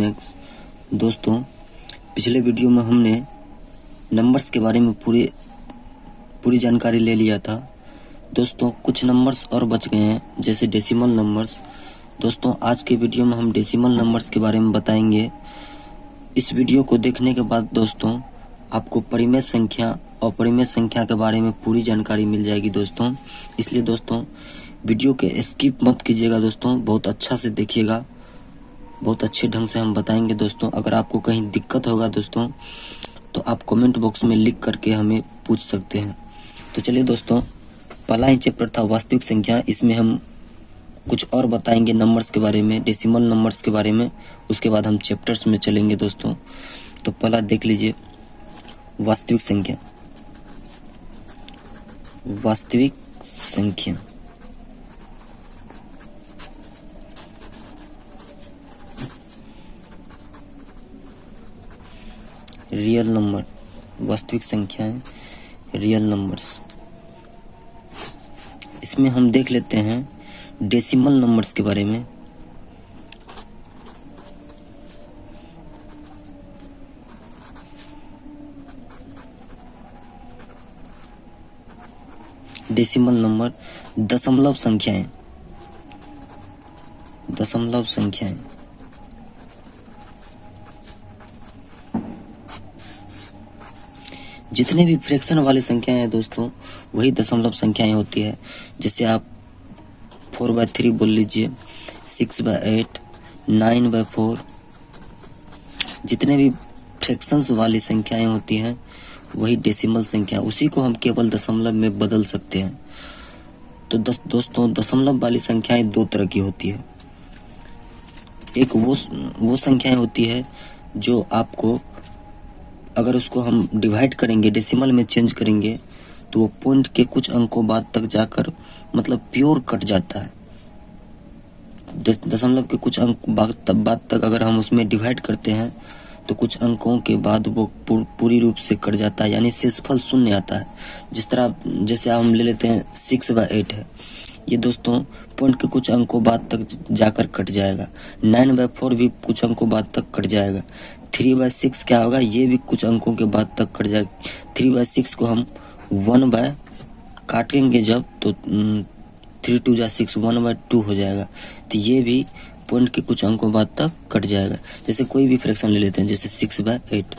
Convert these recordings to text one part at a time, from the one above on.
Mathematics. दोस्तों, पिछले video में हमने नंबर्स के बारे में पूरी जानकारी ले लिया था। दोस्तों, कुछ नंबर्स और बच गए हैं, जैसे डेसिमल नंबर्स। दोस्तों, आज के वीडियो में हम डेसिमल नंबर्स के बारे में बताएंगे। इस वीडियो को देखने के बाद दोस्तों आपको परिमेय संख्या और परिमेय संख्या के बारे में पूरी जानकारी मिल जाएगी दोस्तों। इसलिए दोस्तों वीडियो के स्किप मत कीजिएगा दोस्तों, बहुत अच्छा से देखिएगा, बहुत अच्छे ढंग से हम बताएंगे दोस्तों। अगर आपको कहीं दिक्कत होगा दोस्तों तो आप कमेंट बॉक्स में लिख करके हमें पूछ सकते हैं। तो चलिए दोस्तों, पहला ही चैप्टर था वास्तविक संख्या। इसमें हम कुछ और बताएंगे नंबर्स के बारे में, डेसिमल नंबर्स के बारे में। उसके बाद हम चैप्टर्स में चलेंगे दोस्तों। तो पहला देख लीजिए, वास्तविक संख्या। वास्तविक संख्या रियल नंबर, वास्तविक संख्याएं, रियल नंबर्स। इसमें हम देख लेते हैं डेसिमल नंबर्स के बारे में। डेसिमल नंबर दशमलव संख्याएं, दशमलव संख्याएं। जितने भी फ्रैक्शन वाली संख्याएं हैं दोस्तों, वही दशमलव संख्याएं होती है। जैसे आप 4/3 बोल लीजिए, 6/8, 9/4। जितने भी फ्रैक्शंस वाली संख्याएं होती हैं वही डेसिमल संख्या, उसी को हम केवल दशमलव में बदल सकते हैं। तो दोस्तों दशमलव वाली संख्याएं दो तरह की होती है। एक वो संख्याएं होती है जो आपको, अगर उसको हम डिवाइड करेंगे, डेसिमल में चेंज करेंगे, तो वो पॉइंट के कुछ अंकों बाद तक जाकर मतलब प्योर कट जाता है। दशमलव के कुछ अंक बाद तक अगर हम उसमें डिवाइड करते हैं तो कुछ अंकों के बाद वो पूरी रूप से कट जाता है, यानी शेषफल शून्य आता है। जैसे हम ले लेते हैं 6/8 है, ये दोस्तों पॉइंट के कुछ अंकों बाद तक जाकर कट जाएगा। 9/4 भी कुछ अंकों बाद तक कट जाएगा। 3/6 क्या होगा, ये भी कुछ अंकों के बाद तक कट जाएगा। 3/6 को हम 1 काटेंगे जब, तो 3 2 6, 1/2 हो जाएगा। तो ये भी पॉइंट के कुछ अंकों बाद तक कट जाएगा। जैसे कोई भी फ्रैक्शन ले लेते हैं, जैसे 6/8,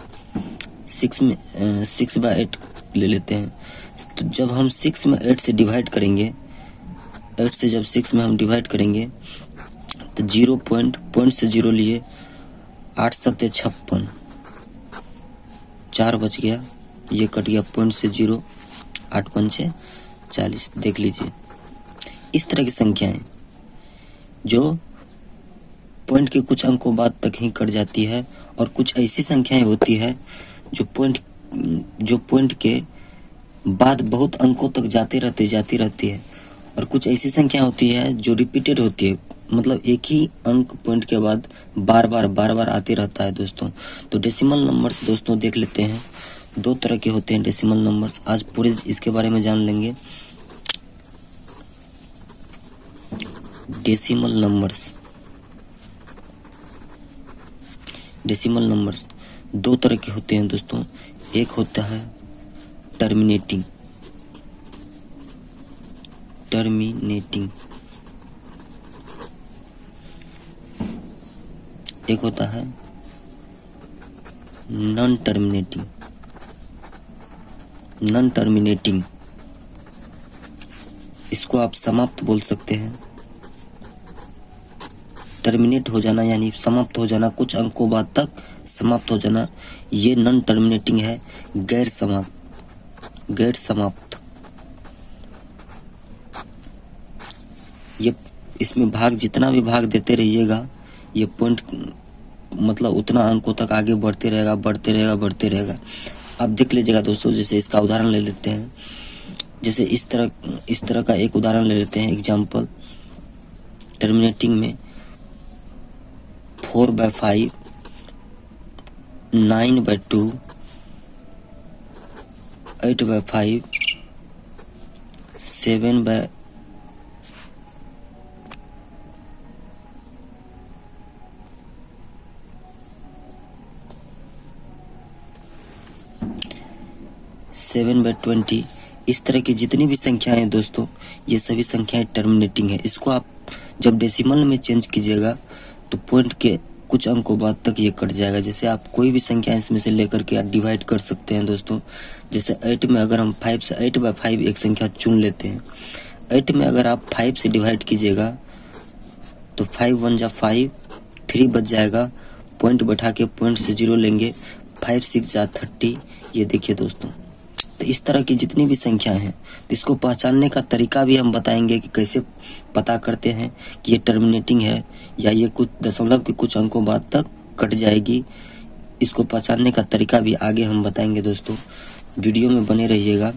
6/8 ले लेते हैं। तो जब हम 6 में 8 से डिवाइड करेंगे, 8 से जब 6 में हम डिवाइड करेंगे तो 0 पॉइंट से 0 लिए, 8 7 56, 4 बच गया, ये कट गया पॉइंट से 0, 8 5 40। देख लीजिए, इस तरह की संख्याएं जो पॉइंट के कुछ अंकों बाद तक ही कट जाती है, और कुछ ऐसी संख्याएं होती है जो पॉइंट के बाद बहुत अंकों तक जाती रहती है, और कुछ ऐसी संख्या होती है जो रिपीटेड होती है, मतलब एक ही अंक पॉइंट के बाद बार बार आते रहता है दोस्तों। तो डेसिमल नंबर्स दोस्तों देख लेते हैं, दो तरह के होते हैं डेसिमल नंबर्स। आज पूरे इसके बारे में जान लेंगे। डेसिमल नंबर्स दो तरह के होते हैं दोस्तों। एक होता है टर्मिनेटिंग, एक होता है नॉन टर्मिनेटिंग। इसको आप समाप्त बोल सकते हैं। टर्मिनेट हो जाना यानी समाप्त हो जाना, कुछ अंकों बाद तक समाप्त हो जाना, ये नॉन टर्मिनेटिंग है, गैर समाप्त। ये इसमें भाग, जितना भी भाग देते रहिएगा, ये पॉइंट मतलब उतना अंकों तक आगे बढ़ते रहेगा। आप देख लीजिएगा दोस्तों। जैसे इसका उदाहरण ले लेते हैं, जैसे इस तरह का एक उदाहरण ले लेते हैं, एग्जाम्पल। टर्मिनेटिंग में 4/5, 9/2, 8/5, 7/, 7/20, इस तरह की जितनी भी संख्याएं हैं दोस्तों, ये सभी संख्याएं टर्मिनेटिंग है। इसको आप जब डेसिमल में चेंज कीजिएगा तो पॉइंट के कुछ अंकों बाद तक ये कट जाएगा। जैसे आप कोई भी संख्या इसमें से लेकर के आप डिवाइड कर सकते हैं दोस्तों। जैसे 8 में अगर हम 5 से 8/5 एक संख्या चुन लेते हैं, 8 में अगर आप 5 से डिवाइड कीजिएगा तो 5 1 जा 5, 3 बच जाएगा। पॉइंट बैठा के पॉइंट से 0 लेंगे, 5 6 जा 30। ये देखिए दोस्तों, तो इस तरह की जितनी भी संख्या हैं, तो इसको पहचानने का तरीका भी हम बताएंगे कि कैसे पता करते हैं कि ये टर्मिनेटिंग है या ये कुछ दशमलव के कुछ अंकों बाद तक कट जाएगी। इसको पहचानने का तरीका भी आगे हम बताएंगे दोस्तों, वीडियो में बने रहिएगा।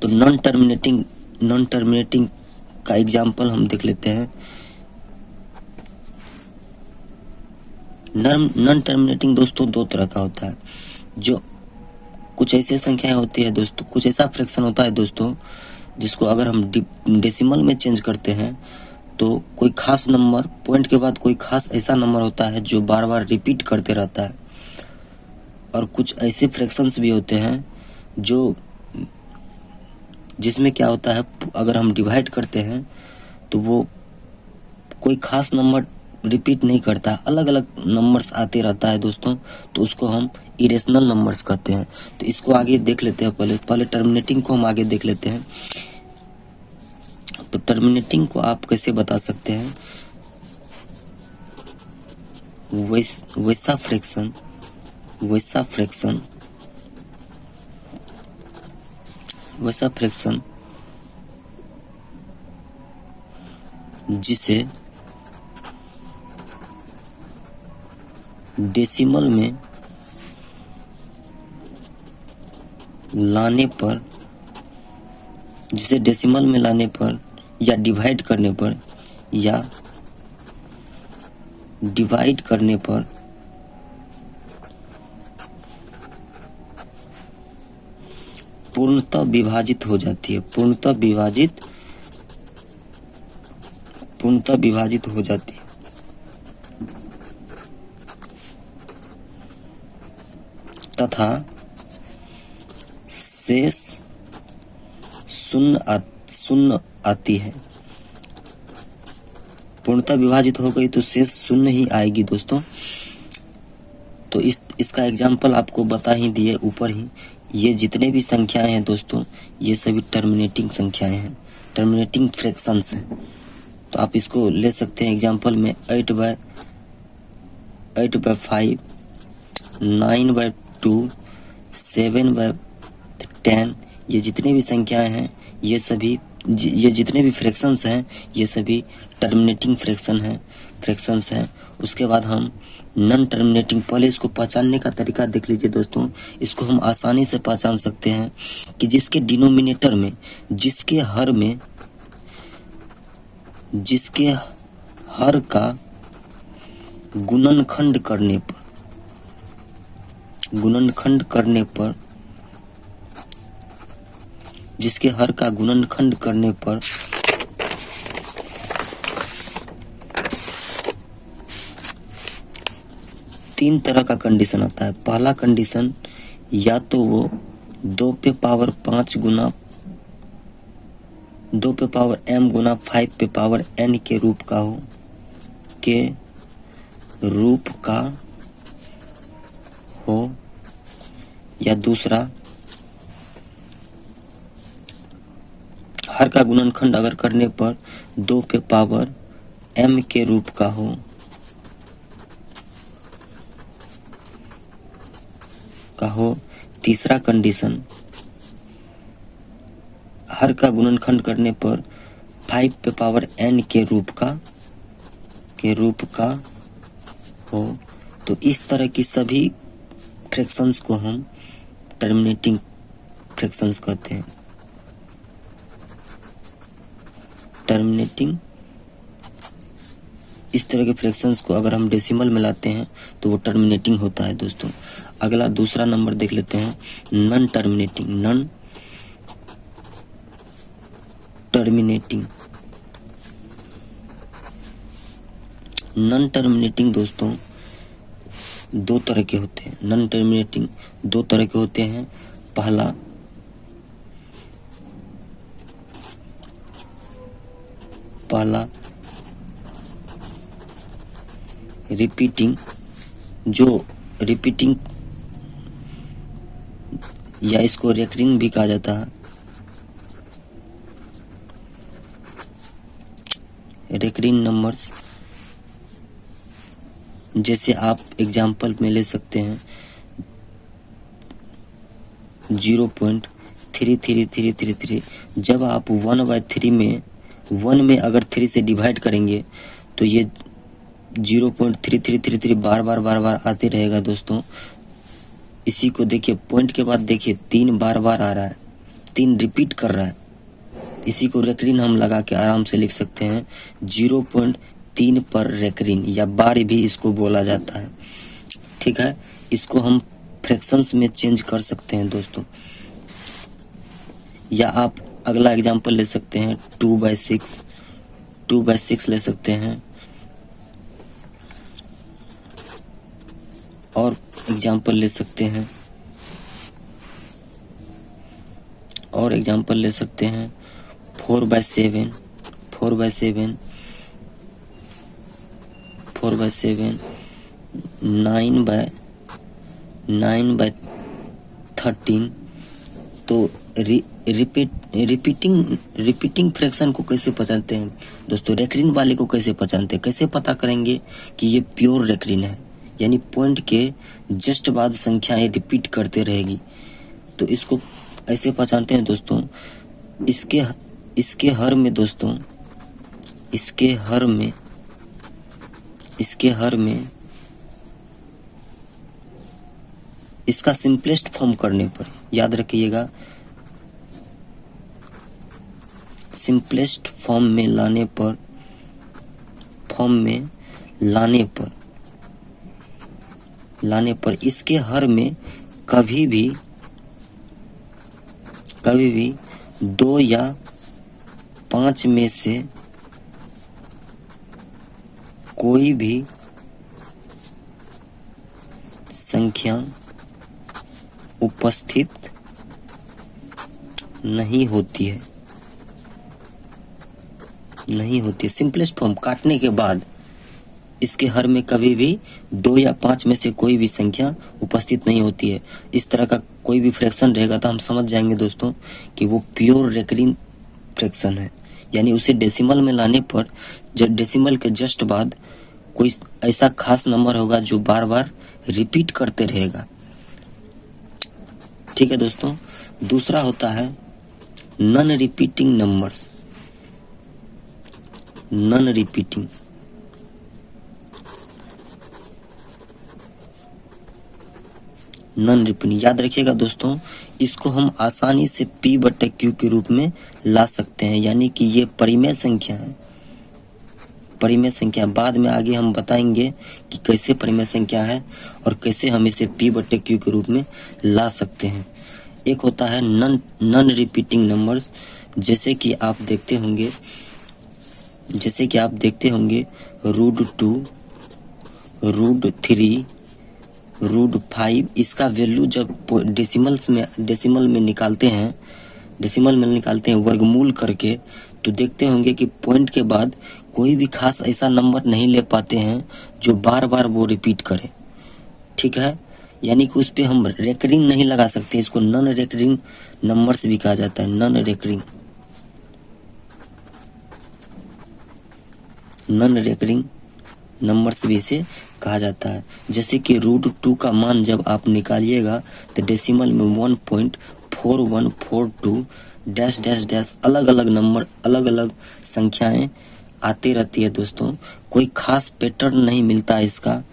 तो नॉन टर्मिनेटिंग का एग्जाम्पल हम देख लेते हैं। नॉन टर्मिनेटिंग दोस्तों दो तरह का होता है। जो कुछ ऐसी संख्याएं होती है दोस्तों, कुछ ऐसा फ्रैक्शन होता है दोस्तों, जिसको अगर हम डेसिमल में चेंज करते हैं तो कोई खास नंबर, पॉइंट के बाद कोई खास ऐसा नंबर होता है जो बार बार रिपीट करते रहता है। और कुछ ऐसे फ्रैक्शंस भी होते हैं जो जिसमें क्या होता है, अगर हम डिवाइड करते हैं तो वो कोई खास नंबर रिपीट नहीं करता, अलग अलग नंबर्स आते रहता है दोस्तों, तो उसको हम इरेशनल नंबर्स कहते हैं। तो इसको आगे देख लेते हैं। पहले टर्मिनेटिंग को हम आगे देख लेते हैं। तो टर्मिनेटिंग को आप कैसे बता सकते हैं? वैसा फ्रैक्शन जिसे डेसिमल में लाने पर या डिवाइड करने पर पूर्णतः विभाजित हो जाती है। पूर्णतः विभाजित हो जाती है तथा शेष शून्य आती है। पूर्णतः विभाजित हो गई तो शेष शून्य ही आएगी दोस्तों। तो इसका एग्जाम्पल आपको बता ही दिए ऊपर ही। ये जितने भी संख्याएं हैं दोस्तों, ये सभी टर्मिनेटिंग संख्याएं हैं, टर्मिनेटिंग फ्रैक्शंस हैं। तो आप इसको ले सकते हैं एग्जाम्पल में 8/5, 9/2, 7/10। ये जितने भी संख्याएं हैं, ये जितने भी फ्रैक्शंस हैं, ये सभी टर्मिनेटिंग फ्रैक्शंस हैं। उसके बाद हम नॉन टर्मिनेटिंग, पहले इसको पहचानने का तरीका देख लीजिए दोस्तों। इसको हम आसानी से पहचान सकते हैं कि जिसके डिनोमिनेटर में, जिसके हर का गुणनखंड करने पर तीन तरह का कंडीशन आता है। पहला कंडीशन, या तो वो 2 पे पावर m गुना 5 पे पावर n के रूप का हो, या दूसरा, हर का गुणनखंड अगर करने पर 2 पे पावर m के रूप का हो। तीसरा कंडीशन, हर का गुणनखंड करने पर 5 पे पावर n के रूप का हो। तो इस तरह की सभी फ्रैक्शंस को हम टर्मिनेटिंग फ्रैक्शंस कहते हैं। टर्मिनेटिंग, इस तरह के फ्रैक्शंस को अगर हम डेसिमल में लाते हैं तो वो टर्मिनेटिंग होता है दोस्तों। अगला दूसरा नंबर देख लेते हैं, नॉन टर्मिनेटिंग दोस्तों दो तरह के होते हैं। पहला रिपीटिंग, जो रिपीटिंग या इसको रेकरिंग भी कहा जाता है, रेकरिंग नंबर्स। जैसे आप एग्जाम्पल में ले सकते हैं 0.33333। जब आप 1/3 में 1 में अगर 3 से डिवाइड करेंगे तो ये 0.3333 बार बार आते रहेगा दोस्तों। इसी को देखिए, पॉइंट के बाद देखिए 3 बार आ रहा है, 3 रिपीट कर रहा है। इसी को रेकरिंग हम लगा के आराम से लिख सकते हैं 0.3 पर रेकरिंग, या बार भी इसको बोला जाता है। ठीक है, इसको हम फ्रैक्शंस में चेंज कर सकते हैं दोस्तों। या आप अगला एग्जांपल ले सकते हैं 2/6 ले सकते हैं। और एग्जांपल ले सकते हैं 4/7, 9/13। तो रिपीटिंग फ्रैक्शन को कैसे पहचानते हैं दोस्तों? रेकरिंग वाले को कैसे पहचानते हैं? कैसे पता करेंगे कि ये प्योर रेकरिंग है, यानी पॉइंट के जस्ट बाद संख्याएं रिपीट करते रहेगी। तो इसको ऐसे पहचानते हैं दोस्तों, इसके हर में दोस्तों, इसके हर में इसका सिंपलेस्ट फॉर्म करने पर, याद रखिएगा, सिंपलेस्ट फॉर्म में लाने पर इसके हर में कभी भी 2 या 5 में से कोई भी संख्या उपस्थित नहीं होती है। सिंपलेस्ट फॉर्म काटने के बाद इसके हर में कभी भी 2 या 5 में से कोई भी संख्या उपस्थित नहीं होती है। इस तरह का कोई भी फ्रैक्शन रहेगा तो हम समझ जाएंगे दोस्तों कि वो प्योर रेकरिंग फ्रैक्शन है। यानी उसे डेसिमल में लाने पर जब डेसिमल के जस्ट बाद कोई ऐसा खास नंबर होगा जो बार बार रिपीट करते रहेगा। ठीक है दोस्तों। दूसरा होता है non repeating numbers. Non repeating याद रखिएगा दोस्तों, इसको हम आसानी से P/Q के रूप में ला सकते हैं, यानी कि ये परिमेय संख्या है। परिमेय संख्या बाद में आगे हम बताएंगे कि कैसे परिमेय संख्या है और कैसे हम इसे P/Q के रूप में ला सकते हैं। एक होता है नॉन रिपीटिंग नंबर्स, जैसे कि आप देखते होंगे √2, √3, √5। इसका वैल्यू जब डेसिमल में निकालते हैं वर्गमूल करके, तो देखते होंगे कि पॉइंट के बाद कोई भी खास ऐसा नंबर नहीं ले पाते हैं जो बार बार वो रिपीट करे। ठीक है, यानी कि उस पे हम रेकरिंग नहीं लगा सकते। इसको नॉन रेकरिंग नंबर्स भी कहा जाता है। नॉन रेकरिंग नंबर्स भी इसे कहा जाता है। जैसे कि √2 का मान जब आप निकालिएगा तो डेसिमल में 1.4142 डैश डैश डैश अलग अलग नंबर, अलग अलग संख्याएं आती रहती है दोस्तों। कोई खास पैटर्न नहीं मिलता इसका।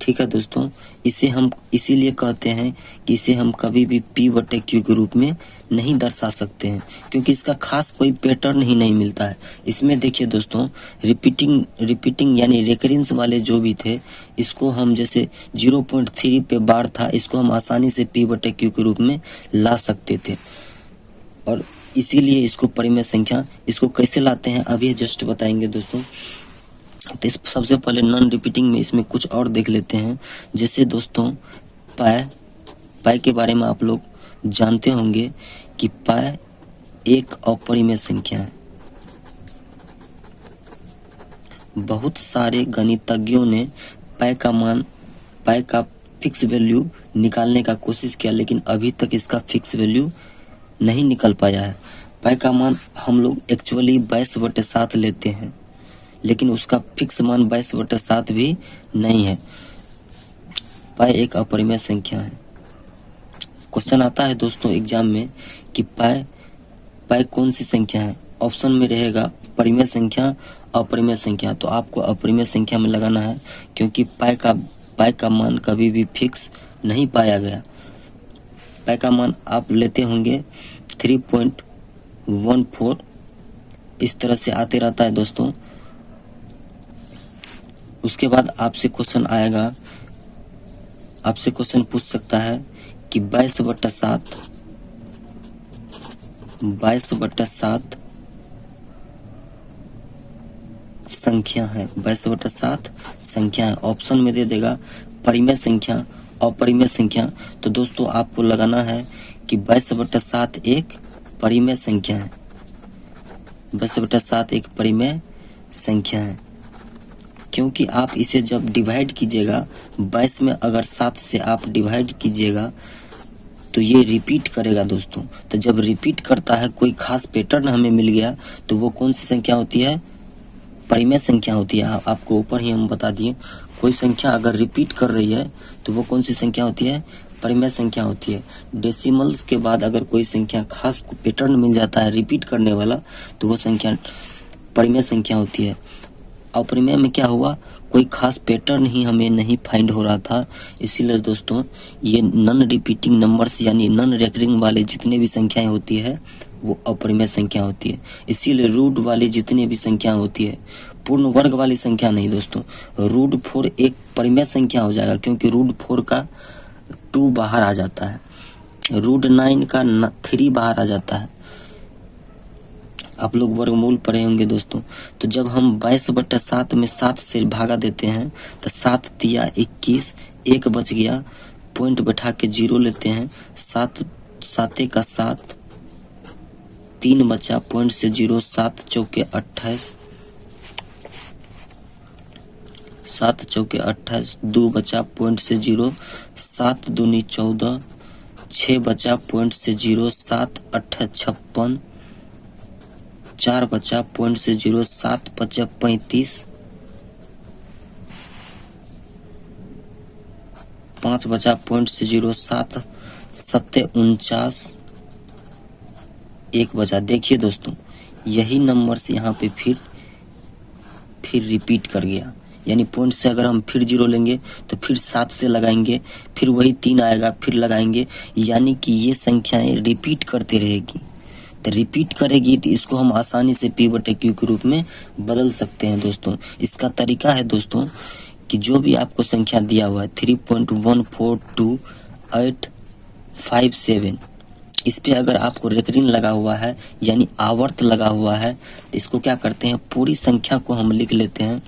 ठीक है दोस्तों, इसे हम इसीलिए कहते हैं कि इसे हम कभी भी P/Q के रूप में नहीं दर्शा सकते हैं, क्योंकि इसका खास कोई पैटर्न ही नहीं मिलता है। इसमें देखिए दोस्तों, रिपीटिंग यानी रेकरेंस वाले जो भी थे, इसको हम जैसे 0.3 पे बार था, इसको हम आसानी से P/Q के रूप में ला सकते थे, और इसीलिए इसको परिमेय संख्या, इसको कैसे लाते हैं अभी जस्ट बताएंगे दोस्तों। तो सबसे पहले नॉन रिपीटिंग में इसमें कुछ और देख लेते हैं। जैसे दोस्तों पाई के बारे में आप लोग जानते होंगे कि पाई एक अपरिमेय संख्या है। बहुत सारे गणितज्ञों ने पाई का फिक्स वैल्यू निकालने का कोशिश किया, लेकिन अभी तक इसका फिक्स वैल्यू नहीं निकल पाया है। पाई का मान हम लोग एक्चुअली 22/7 लेते हैं, लेकिन उसका फिक्स मान 22/7 भी नहीं है। पाई एक अपरिमेय संख्या है। क्वेश्चन आता है दोस्तों एग्जाम में कि पाई कौन सी संख्या है। ऑप्शन में रहेगा परिमेय संख्या, अपरिमेय संख्या। तो आपको अपरिमेय संख्या में लगाना है, क्योंकि पाई का मान कभी भी फिक्स नहीं पाया गया। पाई का मान आप लेते होंगे 3.14, इस तरह से आते रहता है दोस्तों। उसके बाद आपसे क्वेश्चन आएगा, आपसे क्वेश्चन पूछ सकता है कि 22/7 संख्या है। 22/7 संख्या है। ऑप्शन में दे देगा परिमेय संख्या, अपरिमेय संख्या। तो दोस्तों आपको लगाना है कि 22/7 एक परिमेय संख्या है। 22/7 एक परिमेय संख्या है, क्योंकि आप इसे जब डिवाइड कीजिएगा, 22 में अगर 7 से आप डिवाइड कीजिएगा तो ये रिपीट करेगा दोस्तों। तो जब रिपीट करता है, कोई खास पैटर्न हमें मिल गया, तो वो कौन सी संख्या होती है? परिमेय संख्या होती है। आपको ऊपर ही हम बता दिए, कोई संख्या अगर रिपीट कर रही है तो वो कौन सी संख्या होती है? परिमेय संख्या होती है। डेसिमल्स के बाद अगर कोई संख्या खास पैटर्न मिल जाता है रिपीट करने वाला, तो वो संख्या परिमेय संख्या होती है। अपरिमेय में क्या हुआ? कोई खास पैटर्न ही हमें नहीं फाइंड हो रहा था, इसीलिए दोस्तों ये नॉन रिपीटिंग नंबर्स यानी नॉन रेकरिंग वाले जितने भी संख्याएं होती है वो अपरिमेय संख्या होती है। इसीलिए रूट वाली जितनी भी संख्या होती है, पूर्ण वर्ग वाली संख्या नहीं दोस्तों। रूट 4 एक परिमेय संख्या हो जाएगा, क्योंकि रूट 4 का 2 बाहर आ जाता है, रूट 9 का 3 बाहर आ जाता है। आप लोग वर्गमूल पढ़े होंगे दोस्तों। तो जब हम 22/7 में 7 से भागा देते हैं तो 7 तिया 21, 1 बच गया, पॉइंट बैठा के 0 लेते हैं। 7 का 7, 3 बचा, पॉइंट से 0, 7 चौके 28, 7 चौके 28, 2 बचा, पॉइंट से 0, 7 दूनी 14, 6 बचा, पॉइंट से 0, 7 8 56, 4 बचा, पॉइंट से 0, 7 5 35, 5 बचा, पॉइंट से 0, 7 7 49, 1 बचा। देखिए दोस्तों, यही नंबर से यहाँ पे फिर रिपीट कर गया, यानी पॉइंट से अगर हम फिर 0 लेंगे तो फिर 7 से लगाएंगे, फिर वही 3 आएगा, फिर लगाएंगे, यानी कि ये संख्याएं रिपीट करते रहेगी। तो रिपीट करेगी तो इसको हम आसानी से P/Q के रूप में बदल सकते हैं दोस्तों। इसका तरीका है दोस्तों कि जो भी आपको संख्या दिया हुआ है 3.142857, इस पे अगर आपको रेकरिंग लगा हुआ है यानी आवर्त लगा हुआ है, तो इसको क्या करते हैं, पूरी संख्या को हम लिख लेते हैं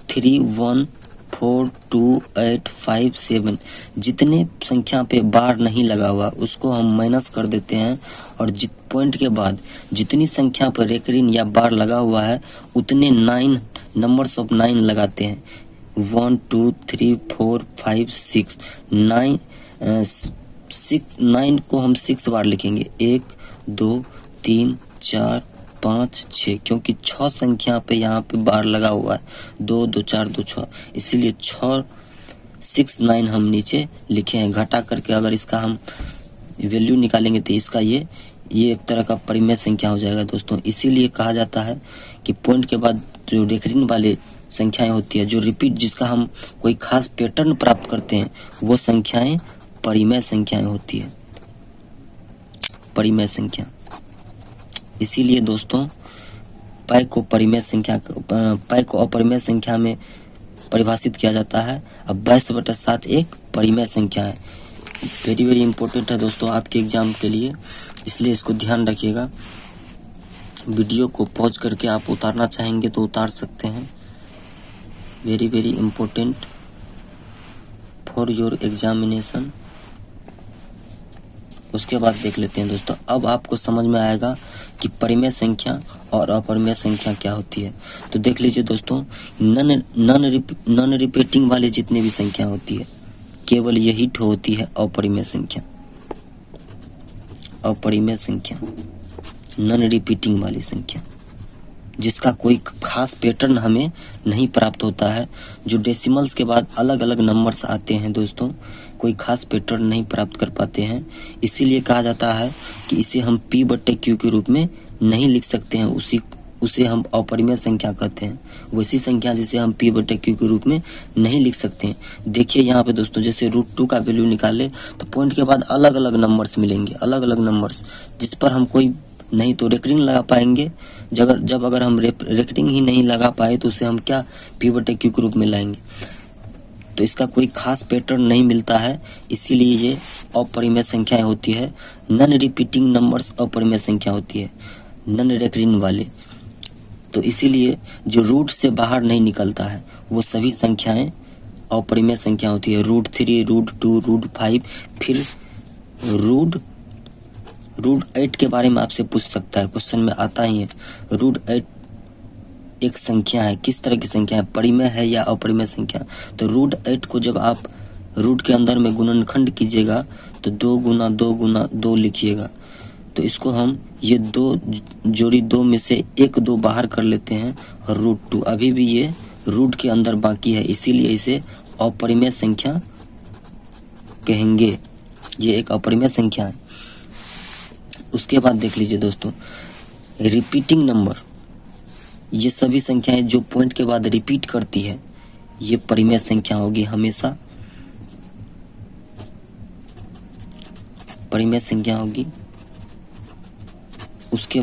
31425857। जितने संख्या पे बार नहीं लगा हुआ उसको हम माइनस कर देते हैं, और पॉइंट के बाद जितनी संख्या पर रेकरिंग या बार लगा हुआ है उतने 9 नंबर्स ऑफ 9 लगाते हैं। 1 2 3 4 5 6 9 को हम 6 बार लिखेंगे, 1 2 3 4 5 6, क्योंकि 6 संख्या पे यहाँ पे बार लगा हुआ है, 2 2 4 2 6, इसीलिए 6 9 हम नीचे लिखे हैं। घटा करके अगर इसका हम वैल्यू निकालेंगे तो इसका ये एक तरह का परिमेय संख्या हो जाएगा दोस्तों। इसीलिए कहा जाता है कि पॉइंट के बाद जो रेकरिंग वाले संख्याएं होती है, जो रिपीट, जिसका हम कोई खास पैटर्न प्राप्त करते हैं, वो संख्याएं परिमेय संख्याएं होती है, परिमेय संख्या। इसीलिए दोस्तों पाई को अपरिमेय संख्या में परिभाषित किया जाता है। अब 22/7 एक परिमेय संख्या है। वेरी वेरी इंपॉर्टेंट है दोस्तों आपके एग्जाम के लिए, इसलिए इसको ध्यान रखिएगा। वीडियो को पॉज करके आप उतारना चाहेंगे तो उतार सकते हैं। Very very important for your examination. उसके बाद देख लेते हैं दोस्तों, अब आपको समझ में आएगा कि परिमेय संख्या और अपरिमेय संख्या क्या होती है। तो देख लीजिए दोस्तों, नॉन रिपीटिंग वाली जितनी भी संख्या होती है, केवल यही ठो होती है अपरिमेय संख्या। अपरिमेय संख्या, नॉन रिपीटिंग वाली संख्या, जिसका कोई खास पैटर्न हमें नहीं प्राप्त होता है। जो डेसिमल्स के बाद अलग अलग नंबर्स आते हैं दोस्तों, कोई खास पैटर्न नहीं प्राप्त कर पाते हैं। इसीलिए कहा जाता है कि इसे हम P/Q के रूप में नहीं लिख सकते हैं, उसे हम अपरिमेय संख्या कहते हैं। वैसी संख्या जिसे हम P/Q के रूप में नहीं लिख सकते हैं। देखिए यहाँ पे दोस्तों, जैसे √2 का वैल्यू निकाले तो पॉइंट के बाद अलग अलग नंबर्स मिलेंगे, अलग अलग नंबर्स, जिस पर हम कोई नहीं तो रेकरिंग लगा पाएंगे। जब अगर हम रेकरिंग ही नहीं लगा पाए तो उसे हम क्या P/Q के रूप में लाएंगे। तो इसका कोई खास पैटर्न नहीं मिलता है, इसीलिए ये अपरिमेय संख्याएं होती है। नॉन रिपीटिंग नंबर्स अपरिमेय संख्या होती है, नॉन रेकरिंग वाले। तो इसीलिए जो रूट से बाहर नहीं निकलता है वो सभी संख्याएं अपरिमेय संख्या होती है। √3, √2, √5, फिर √8 के बारे में आपसे पूछ सकता है, क्वेश्चन में आता ही है। √8 एक संख्या है, किस तरह की संख्या है, परिमेय है या अपरिमेय संख्या। तो √8 को जब आप रूट के अंदर में गुणनखंड कीजिएगा तो 2 गुना 2 गुना 2 लिखिएगा। तो इसको हम ये जोड़ी 2 में से 1 2 बाहर कर लेते हैं और √2 अभी भी ये रूट के अंदर बाकी है, इसीलिए इसे अपरिमेय संख्या कहेंगे। ये एक अपरिमेय संख्या है। उसके बाद देख लीजिए दोस्तों, रिपीटिंग नंबर, ये सभी संख्याएं जो पॉइंट के बाद रिपीट करती है ये परिमेय संख्या होगी, हमेशा परिमेय संख्या होगी। उसके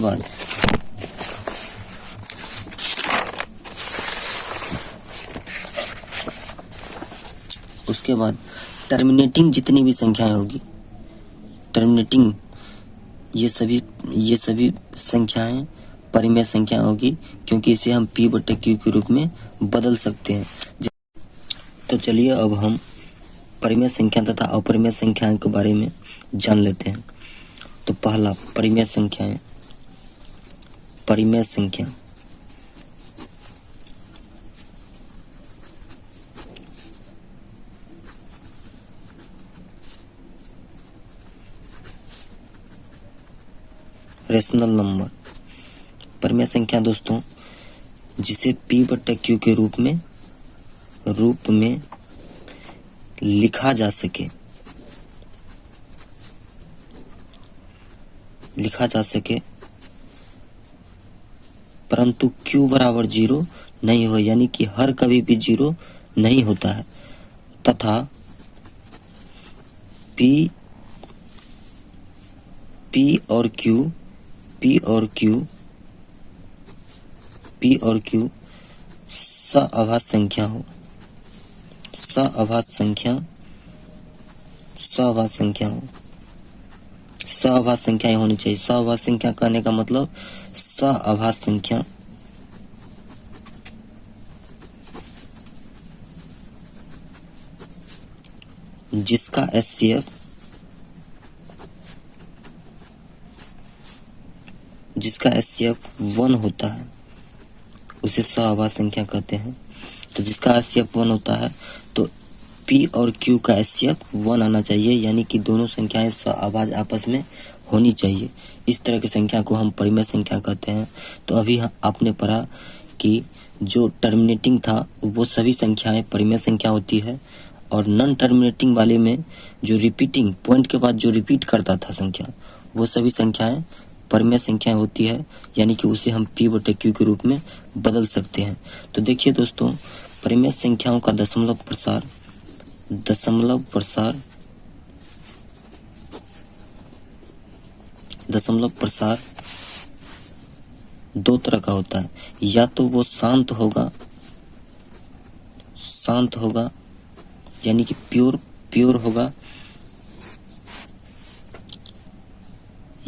बाद टर्मिनेटिंग जितनी भी संख्याएं होगी, टर्मिनेटिंग ये सभी संख्याएं परिमेय संख्या होगी, क्योंकि इसे हम P/Q के रूप में बदल सकते हैं। तो चलिए अब हम परिमेय संख्या तथा अपरिमेय संख्याओं के बारे में जान लेते हैं। तो पहला परिमेय संख्याएं, परिमेय संख्या रेशनल नंबर। परिमेय संख्या दोस्तों जिसे P/Q के रूप में लिखा जा सके, परंतु Q बराबर 0 नहीं हो, यानी कि हर कभी भी 0 नहीं होता है, तथा P और Q सअभाज्य संख्या हो, सअभाज्य संख्याएं होनी चाहिए। सअभाज्य संख्या कहने का मतलब सअभाज्य संख्या जिसका HCF 1 होता है उसे सअभाज्य संख्या कहते हैं। तो जिसका HCF 1 होता है तो P और Q का HCF 1 आना चाहिए, यानी कि दोनों संख्याएं सअभाज्य आपस में होनी चाहिए। इस तरह की संख्या को हम परिमेय संख्या कहते हैं। तो अभी आपने पढ़ा कि जो टर्मिनेटिंग था वो सभी संख्याएं परिमेय संख्या होती है, और नॉन टर्मिनेटिंग वाले में जो रिपीटिंग पॉइंट के बाद जो रिपीट करता था संख्या, वो सभी संख्याएं परिमेय संख्या होती है, यानी कि उसे हम P/Q के रूप में बदल सकते हैं। तो देखिए दोस्तों, परिमेय संख्याओं का दशमलव प्रसार 2 तरह का होता है। या तो वो शांत होगा यानी कि प्योर होगा,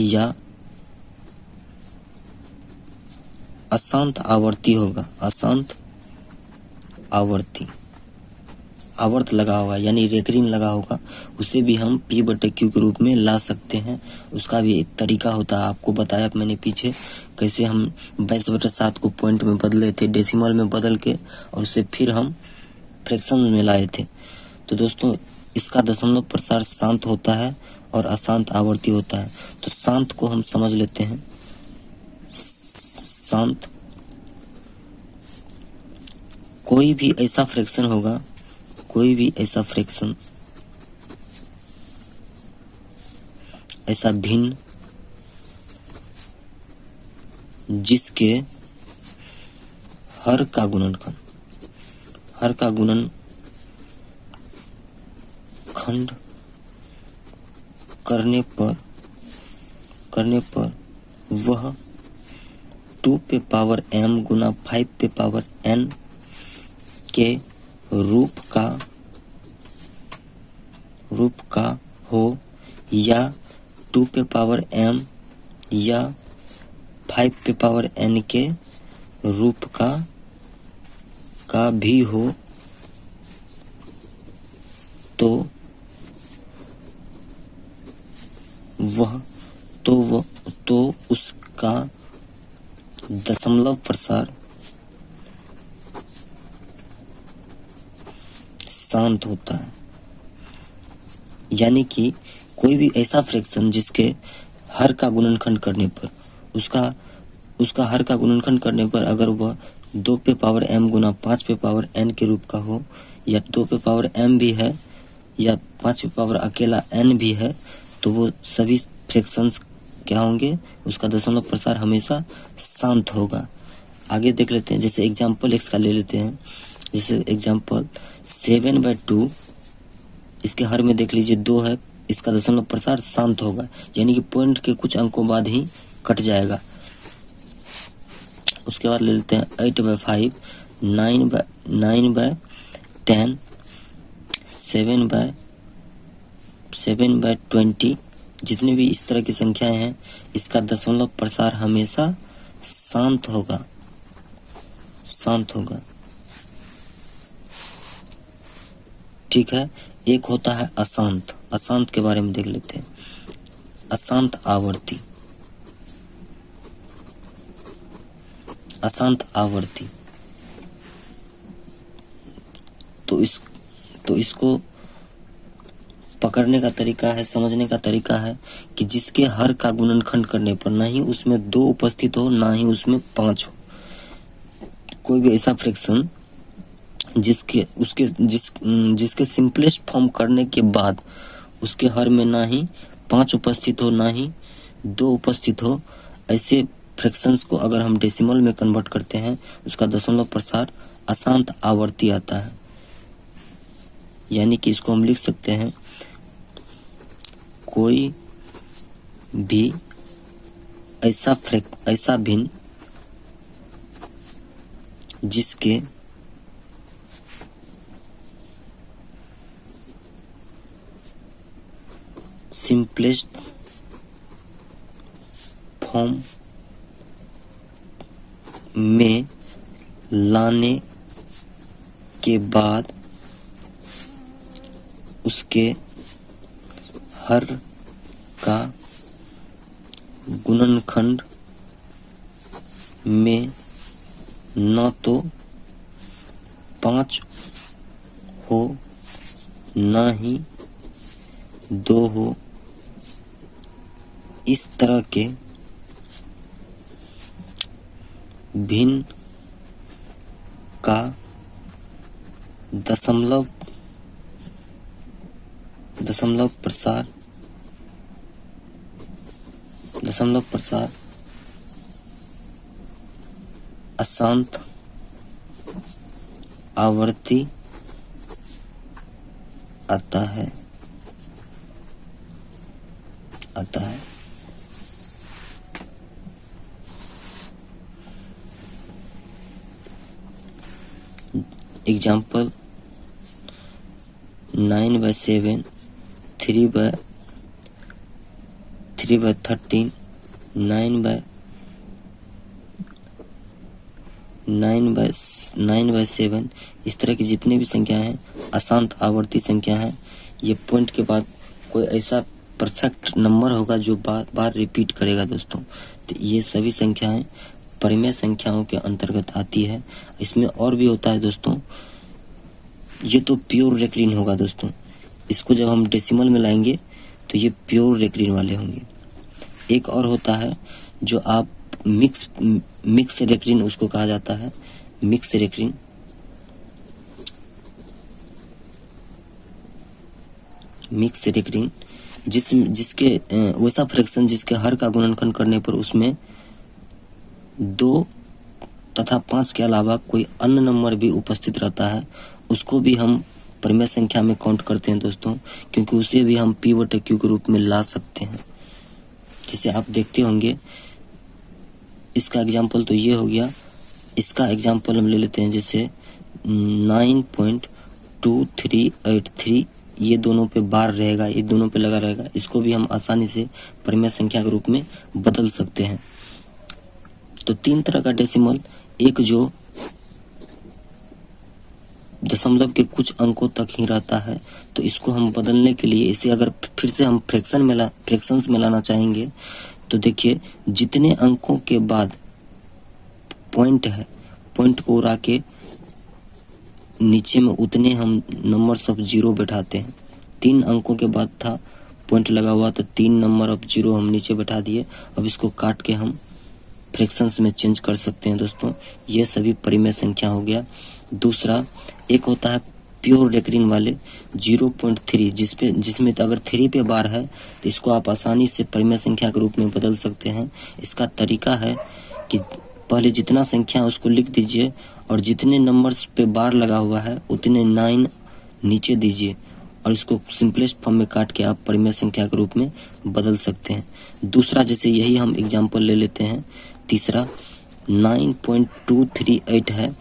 या अशांत आवर्ती होगा, अशांत आवर्ती। आवर्त लगा होगा यानी रेकरिंग लगा होगा, उसे भी हम P/Q के रूप में ला सकते हैं। उसका भी एक तरीका होता है, आपको बताया मैंने पीछे कैसे हम 22/7 को पॉइंट में बदले थे, डेसिमल में बदल के, और उसे फिर हम फ्रैक्शन में लाए थे। तो दोस्तों इसका दशमलव प्रसार शांत होता है और अशांत आवर्ती होता है। तो शांत को हम समझ लेते हैं। शांत कोई भी ऐसा फ्रैक्शन होगा, कोई भी ऐसा फ्रैक्शन, ऐसा भिन्न जिसके हर का गुणनखंड करने पर वह 2m गुना 5n के रूप का हो, या 2m या 5n के रूप का भी हो, तो उसका दशमलव प्रसार शांत होता है। यानी कि कोई भी ऐसा फ्रैक्शन जिसके हर का गुणनखंड करने पर, उसका हर का गुणनखंड करने पर अगर वह 2m गुना 5n के रूप का हो, या 2m भी है, या 5 अकेला n भी है, तो वो सभी फ्रैक्शंस क्या होंगे, उसका दशमलव प्रसार हमेशा शांत होगा। आगे देख लेते हैं, जैसे एग्जाम्पल x का ले लेते हैं। जैसे एग्जाम्पल 7/2, इसके हर में देख लीजिए 2 है, इसका दशमलव प्रसार शांत होगा, यानी कि पॉइंट के कुछ अंकों बाद ही कट जाएगा। उसके बाद ले लेते हैं 8/5, 9/10, 7/20, जितने भी इस तरह की संख्याएं हैं, इसका दशमलव प्रसार हमेशा शांत होगा। ठीक है। एक होता है अशांत। अशांत के बारे में देख लेते हैं। अशांत आवर्ती तो इसको पकड़ने का तरीका है, समझने का तरीका है कि जिसके हर का गुणनखंड करने पर ना ही उसमें 2 उपस्थित हो, ना ही उसमें 5 हो। कोई भी ऐसा फ्रैक्शन जिसके सिंपलेस्ट फॉर्म करने के बाद उसके हर में ना ही 5 उपस्थित हो, ना ही 2 उपस्थित हो, ऐसे फ्रैक्शंस को अगर हम डेसिमल में कन्वर्ट करते हैं, उसका दशमलव प्रसार अशांत आवर्ती आता है। यानी कि इसको हम लिख सकते हैं, कोई भी ऐसा भिन्न जिसके सिंपलेस्ट फॉर्म में लाने के बाद उसके हर का गुणनखंड में न तो 5 हो, न ही 2 हो, इस तरह के भिन्न का दशमलव प्रसार अशांत आवर्ती आता है। एग्जाम्पल 9/7, 3/13, 9/7, इस तरह की जितनी भी संख्या हैं अशांत आवर्ती संख्या है। ये पॉइंट के बाद कोई ऐसा परफेक्ट नंबर होगा जो बार बार रिपीट करेगा दोस्तों। तो ये सभी संख्याएं परिमेय संख्याओं के अंतर्गत आती है। इसमें और भी होता है दोस्तों, ये तो प्योर रेकरिंग होगा दोस्तों। इसको जब हम डेसिमल में लाएंगे तो ये प्योर रेकरिंग वाले होंगे। एक और होता है जो आप मिक्स रेकरिंग उसको कहा जाता है, मिक्स रेकरिंग। मिक्स रेकरिंग जिसके वैसा फ्रैक्शन जिसके हर का गुणनखंड करने पर उसमें 2 तथा 5 के अलावा कोई अन्य नंबर भी उपस्थित रहता है, उसको भी हम परिमेय संख्या में काउंट करते हैं दोस्तों, क्योंकि उसे भी हम p/q के रूप में ला सकते हैं। जैसे आप देखते होंगे, इसका एग्जाम्पल तो ये हो गया। इसका एग्जाम्पल हम ले लेते हैं, जैसे 9.2383, ये दोनों पे बार रहेगा, ये दोनों पे लगा रहेगा। इसको भी हम आसानी से परिमेय संख्या के रूप में बदल सकते हैं। तो 3 तरह का डेसिमल, एक जो दशमलव के कुछ अंकों तक ही रहता है, तो इसको हम बदलने के लिए, इसे अगर फिर से हम फ्रैक्शंस में लाना चाहेंगे तो देखिए, जितने अंकों के बाद पॉइंट है, पॉइंट को उड़ा के नीचे में उतने हम नंबर्स ऑफ 0 बैठाते हैं। 3 अंकों के बाद था पॉइंट लगा हुआ, तो 3 नंबर ऑफ 0 हम नीचे बैठा दिए। अब इसको काट के हम फ्रैक्शंस में चेंज कर सकते हैं दोस्तों। ये सभी परिमेय संख्या हो गया। दूसरा एक होता है प्योर रेकरिंग वाले 0.3, जिसमें अगर 3 पे बार है तो इसको आप आसानी से परिमेय संख्या के रूप में बदल सकते हैं। इसका तरीका है कि पहले जितना संख्या उसको लिख दीजिए और जितने नंबर्स पे बार लगा हुआ है उतने 9 नीचे दीजिए और इसको सिंपलेस्ट फॉर्म में काट के आप परिमेय संख्या के रूप में बदल सकते हैं। दूसरा, जैसे यही हम एग्जांपल ले लेते हैं, तीसरा 9.238 है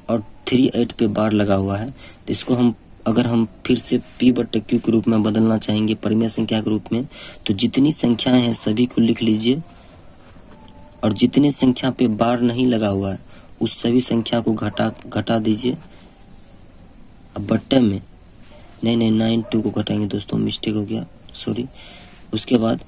और 38 पे बार लगा हुआ है, तो इसको अगर हम फिर से p/q के रूप में बदलना चाहेंगे परिमेय संख्या के रूप में, तो जितनी संख्याएं हैं सभी को लिख लीजिए और जितनी संख्या पे बार नहीं लगा हुआ है उस सभी संख्या को घटा दीजिए। अब बट्टे में नहीं 92 को घटाएंगे दोस्तों, मिस्टेक हो गया, सॉरी। उसके बाद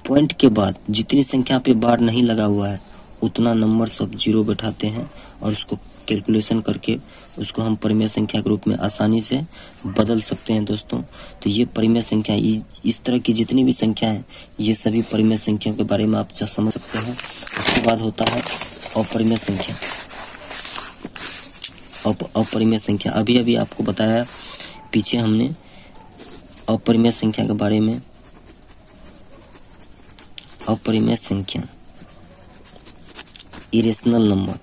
पॉइंट के बाद जितनी संख्या पे बार नहीं लगा हुआ है उतना नंबर्स ऑफ 0 बैठाते हैं और उसको कैलकुलेशन करके उसको हम परिमेय संख्या के रूप में आसानी से बदल सकते हैं दोस्तों। तो ये परिमेय संख्या, इस तरह की जितनी भी संख्या है ये सभी परिमेय संख्या के बारे में आप समझ सकते हैं। उसके बाद होता है अपरिमेय संख्या। अपरिमेय संख्या अभी आपको बताया पीछे हमने अपरिमेय संख्या के बारे में। अपरिमेय संख्या, इरेशनल नंबर,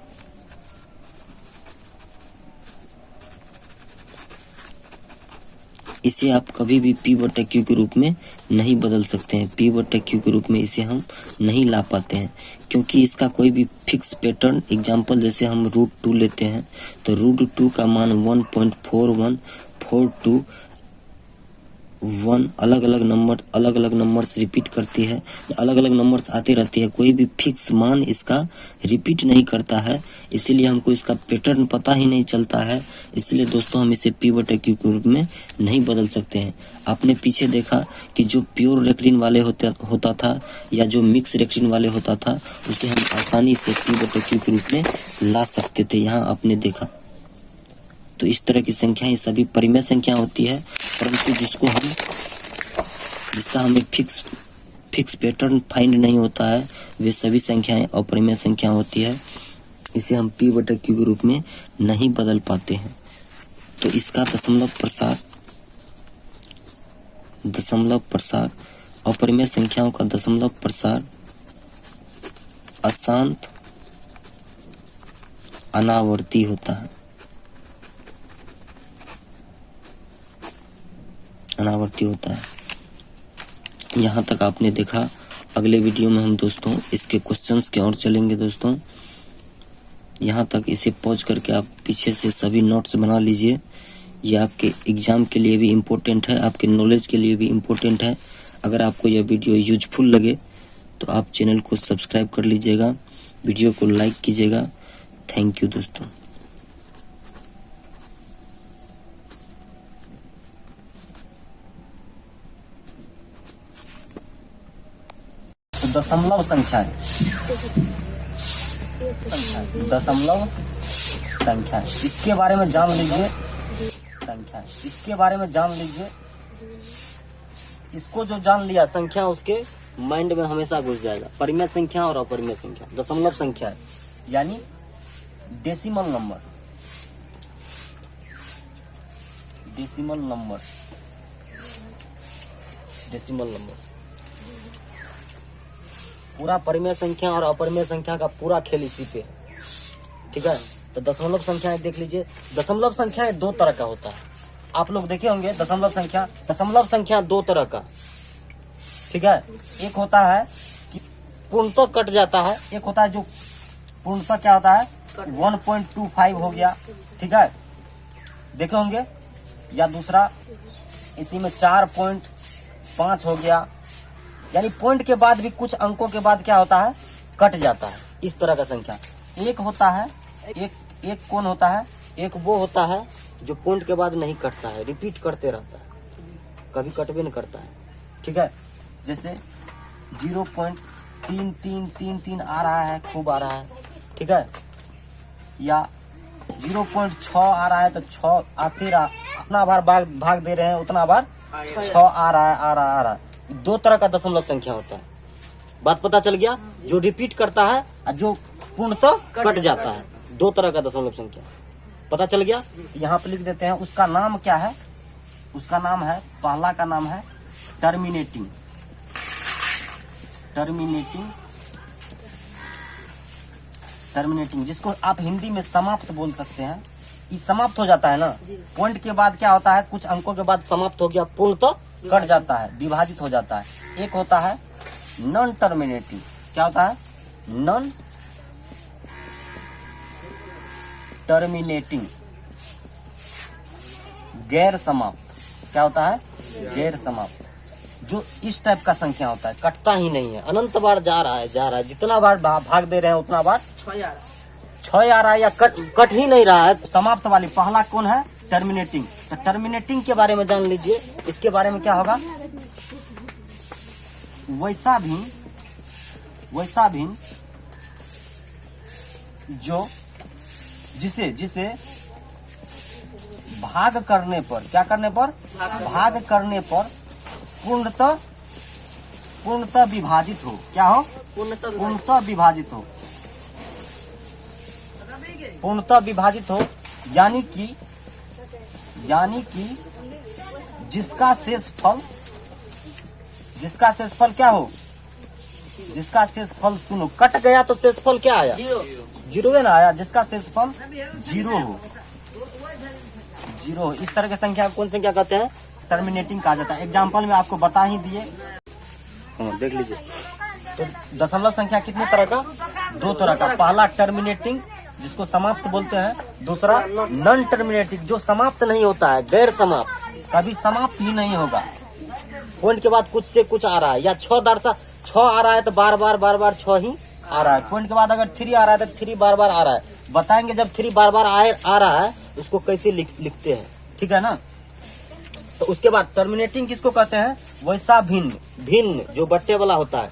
इसे आप कभी भी p/q के रूप में नहीं बदल सकते हैं। p/q के रूप में इसे हम नहीं ला पाते हैं क्योंकि इसका कोई भी फिक्स पैटर्न, एग्जाम्पल जैसे हम √2 लेते हैं तो √2 का मान 1.4142 अलग अलग नंबर्स रिपीट करती है, अलग अलग नंबर्स आते रहती है, कोई भी फिक्स मान इसका रिपीट नहीं करता है, इसीलिए हमको इसका पैटर्न पता ही नहीं चलता है। इसलिए दोस्तों हम इसे p/q के रूप में नहीं बदल सकते हैं। आपने पीछे देखा कि जो प्योर रेकरिंग वाले होता था या जो मिक्स रेकरिंग वाले होता था उसे हम आसानी से p/q के रूप में ला सकते थे, यहाँ आपने देखा। तो इस तरह की संख्याएं सभी परिमेय संख्या होती है, परंतु जिसका हमें फिक्स पैटर्न फाइंड नहीं होता है वे सभी संख्याएं अपरिमेय संख्या होती है। इसे हम p/q के रूप में नहीं बदल पाते हैं। तो इसका दशमलव प्रसार अपरिमेय संख्याओं का दशमलव प्रसार अशांत अनावर्ती होता है, अनावर्ती होता है। यहाँ तक आपने देखा। अगले वीडियो में हम दोस्तों इसके क्वेश्चंस की ओर चलेंगे दोस्तों। यहाँ तक इसे पॉज करके आप पीछे से सभी नोट्स बना लीजिए। ये आपके एग्जाम के लिए भी इम्पोर्टेंट है, आपके नॉलेज के लिए भी इम्पोर्टेंट है। अगर आपको यह वीडियो यूजफुल लगे तो आप चैनल को सब्सक्राइब कर लीजिएगा, वीडियो को लाइक कीजिएगा थैंक यू दोस्तों। तो दशमलव संख्या है, दशमलव संख्या है, इसके बारे में जान लीजिए। संख्या है, इसके बारे में जान लीजिए। इसको जो जान लिया संख्या, उसके माइंड में हमेशा घुस जाएगा। परिमेय संख्या और अपरिमेय संख्या, दशमलव संख्या है यानी decimal number, decimal number, decimal number. पूरा परिमेय संख्या और अपरिमेय संख्या का पूरा खेल इसी पे है, ठीक है। तो दशमलव संख्या देख लीजिए। दशमलव संख्या दो तरह का होता है, आप लोग देखे होंगे। दशमलव संख्या दो तरह का, ठीक है। एक होता है कि पूर्णतः कट जाता है, एक होता है जो पूर्णतः क्या होता है 1.25 हो गया, ठीक है, देखे होंगे। या दूसरा इसी में 4.5 हो गया, यानी पॉइंट के बाद भी कुछ अंकों के बाद क्या होता है कट जाता है। इस तरह का संख्या एक होता है। एक कौन होता है? एक वो होता है जो पॉइंट के बाद नहीं कटता है, रिपीट करते रहता है, कभी कट भी नहीं करता है, ठीक है। जैसे 0.3333 आ रहा है, खूब आ रहा है, ठीक है। या 0.6 आ रहा है तो 6 आते रहा, अपना बार भाग दे रहे हैं उतना बार 6 आ रहा है। दो तरह का दशमलव संख्या होता है, बात पता चल गया। जो रिपीट करता है और जो पूर्णतः कट जाता है, दो तरह का दशमलव संख्या पता चल गया। यहाँ पे लिख देते हैं। उसका नाम क्या है? उसका नाम है, पहला का नाम है टर्मिनेटिंग, टर्मिनेटिंग, जिसको आप हिंदी में समाप्त बोल सकते हैं। ये समाप्त हो जाता है ना, पॉइंट के बाद क्या होता है, कुछ अंकों के बाद समाप्त हो गया, पूर्णतः कट जाता है, विभाजित हो जाता है। एक होता है नॉन टर्मिनेटिंग, क्या होता है? नॉन टर्मिनेटिंग, गैर समाप्त। क्या होता है? गैर समाप्त, जो इस टाइप का संख्या होता है, कटता ही नहीं है, अनंत बार जा रहा है, जितना बार भाग दे रहे हैं उतना बार 6 आ रहा है, या कट ही नहीं रहा है। समाप्त वाली पहला कौन है? टर्मिनेटिंग। तो टर्मिनेटिंग के बारे में जान लीजिए। इसके बारे में क्या होगा? वैसा भी जो जिसे भाग करने पर, क्या करने पर? भाग करने पर पूर्णतः विभाजित हो। क्या हो? पूर्णतः विभाजित हो, पूर्णतः विभाजित हो, यानी कि जिसका शेषफल क्या हो? जिसका शेषफल, सुनो, कट गया तो शेषफल क्या आया? जीरो है ना आया। जिसका शेषफल जीरो हो, इस तरह की संख्या कौन संख्या कहते हैं? टर्मिनेटिंग कहा जाता है। एग्जाम्पल में आपको बता ही दिए, देख लीजिए। तो दशमलव संख्या कितने तरह का? दो तरह का। पहला टर्मिनेटिंग, जिसको समाप्त बोलते हैं। दूसरा नॉन टर्मिनेटिंग, जो समाप्त नहीं होता है, गैर समाप्त, कभी समाप्त ही नहीं होगा। पॉइंट के बाद कुछ से कुछ आ रहा है, या 6 आ रहा है तो बार बार 6 ही आ रहा है। पॉइंट के बाद अगर 3 आ रहा है तो 3 बार आ रहा है। बताएंगे जब 3 बार आ रहा है उसको कैसे लिखते हैं, ठीक है ना। तो उसके बाद टर्मिनेटिंग किसको कहते हैं? वैसा भिन्न जो बट्टे वाला होता है,